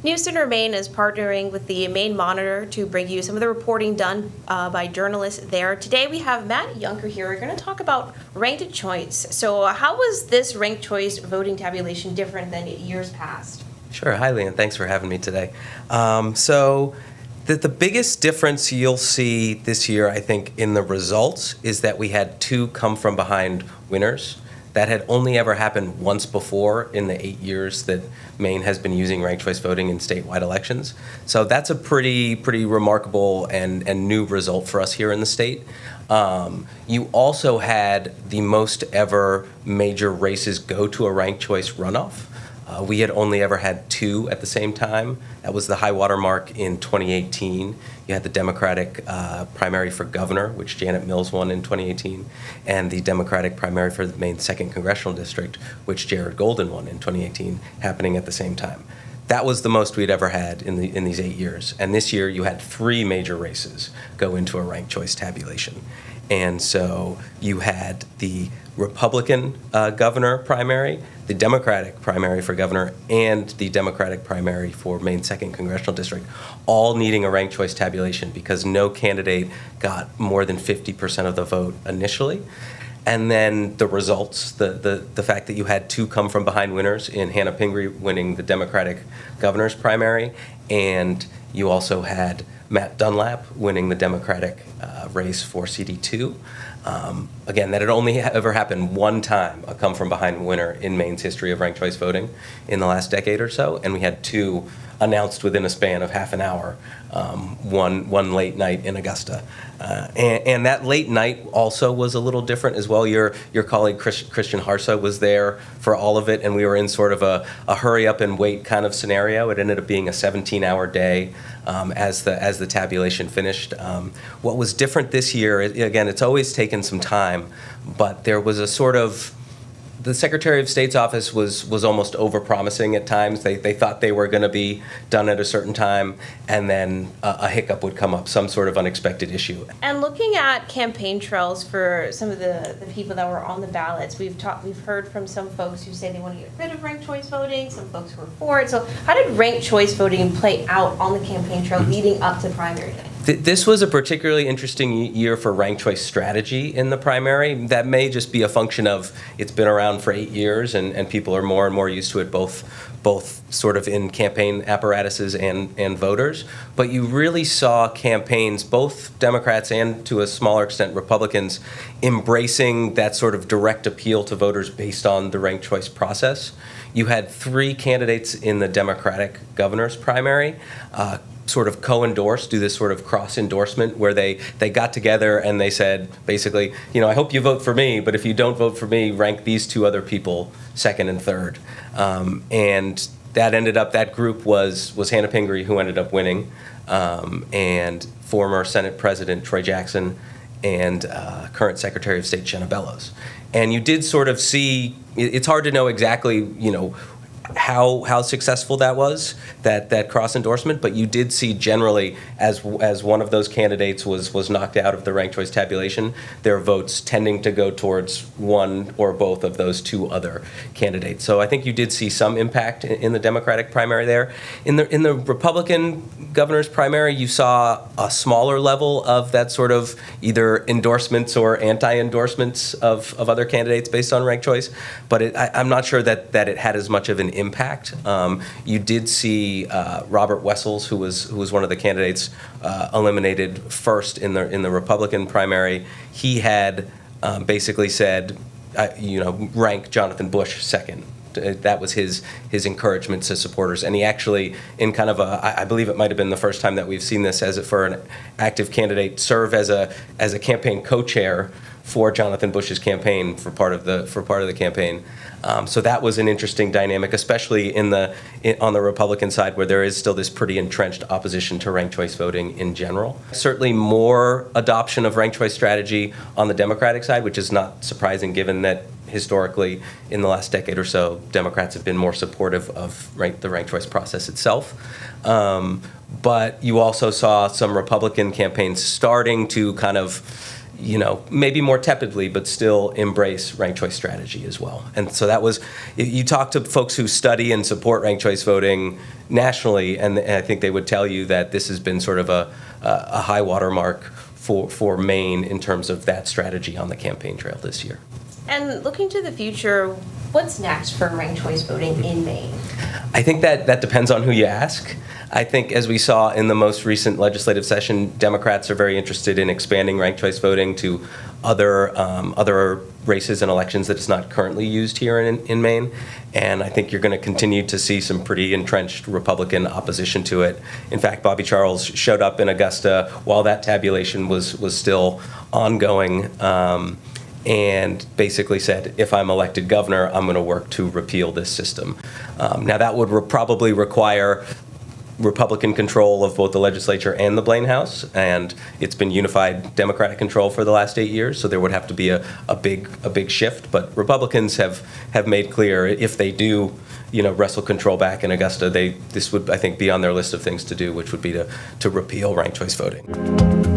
News Center Maine is partnering with the Maine-Monitor to bring you some of the reporting done by journalists there. Today we have Matt Yunker here. We're going to talk about ranked choice. So how was this ranked choice voting tabulation different than years past? Sure. Hi, Leanne. Thanks for having me today. So the biggest difference you'll see this year, I think, in the results is that we had two come-from-behind winners. That had only ever happened once before in the 8 years that Maine has been using ranked choice voting in statewide elections. So that's a pretty remarkable and new result for us here in the state. You also had the most ever major races go to a ranked choice runoff. We had only ever had two at the same time. That was the high water mark in 2018. You had the Democratic primary for governor, which Janet Mills won in 2018, and the Democratic primary for the Maine 2nd Congressional District, which Jared Golden won in 2018, happening at the same time. That was the most we'd ever had in these 8 years. And this year you had three major races go into a ranked choice tabulation. And so you had the Republican governor primary, the Democratic primary for governor, and the Democratic primary for Maine 2nd Congressional District, all needing a ranked choice tabulation because no candidate got more than 50% of the vote initially. And then the results, the fact that you had two come-from-behind winners in Hannah Pingree winning the Democratic governor's primary, and you also had Matt Dunlap winning the Democratic race for CD2. Again, that had only ever happened one time, a come-from-behind winner in Maine's history of ranked choice voting in the last decade or so, and we had two announced within a span of half an hour, one late night in Augusta. And that late night also was a little different as well. Your colleague Christian Harsa was there for all of it, and we were in sort of a hurry up and wait kind of scenario. It ended up being a 17-hour day as the tabulation finished. What was different this year, again, it's always taken some time, but there was a sort of, the Secretary of State's office was almost over-promising at times. They thought they were going to be done at a certain time, and then a hiccup would come up, some sort of unexpected issue. And looking at campaign trails for some of the people that were on the ballots, we've heard from some folks who say they want to get rid of ranked choice voting, some folks who are for it. So how did ranked choice voting play out on the campaign trail leading up to primary day? This was a particularly interesting year for ranked choice strategy in the primary. That may just be a function of it's been around for 8 years and people are more and more used to it, both sort of in campaign apparatuses and voters. But you really saw campaigns, both Democrats and to a smaller extent Republicans, embracing that sort of direct appeal to voters based on the ranked choice process. You had three candidates in the Democratic governor's primary sort of co-endorsed, do this sort of cross-endorsement where they got together and they said, basically, I hope you vote for me, but if you don't vote for me, rank these two other people second and third. And that group was Hannah Pingree, who ended up winning, and former Senate President Troy Jackson, and current Secretary of State Jenna Bellows. And you did sort of see, it's hard to know exactly, how successful that was, that cross endorsement, but you did see generally as one of those candidates was knocked out of the ranked choice tabulation, their votes tending to go towards one or both of those two other candidates. So I think you did see some impact in the Democratic primary there. In the Republican governor's primary, you saw a smaller level of that sort of either endorsements or anti-endorsements of other candidates based on ranked choice, but I'm not sure that it had as much of an impact. You did see Robert Wessels, who was one of the candidates eliminated first in the Republican primary. He had basically said, rank Jonathan Bush second. That was his encouragement to supporters, and he actually, in kind of I believe it might have been the first time that we've seen this for an active candidate, serve as a campaign co-chair for Jonathan Bush's campaign for part of the campaign. So that was an interesting dynamic, especially on the Republican side, where there is still this pretty entrenched opposition to ranked choice voting in general. Certainly more adoption of ranked choice strategy on the Democratic side, which is not surprising given that historically in the last decade or so, Democrats have been more supportive of the ranked choice process itself. But you also saw some Republican campaigns starting to kind of maybe more tepidly, but still embrace ranked choice strategy as well. And so that was, you talk to folks who study and support ranked choice voting nationally, and I think they would tell you that this has been sort of a high watermark for Maine in terms of that strategy on the campaign trail this year. And looking to the future, what's next for ranked choice voting in Maine? I think that depends on who you ask. I think, as we saw in the most recent legislative session, Democrats are very interested in expanding ranked choice voting to other races and elections that it's not currently used here in Maine. And I think you're going to continue to see some pretty entrenched Republican opposition to it. In fact, Bobby Charles showed up in Augusta while that tabulation was still ongoing, and basically said, if I'm elected governor, I'm going to work to repeal this system. Now, that would probably require Republican control of both the legislature and the Blaine House, and it's been unified Democratic control for the last 8 years, so there would have to be a big shift. But Republicans have made clear, if they do wrestle control back in Augusta, this would, I think, be on their list of things to do, which would be to repeal ranked choice voting.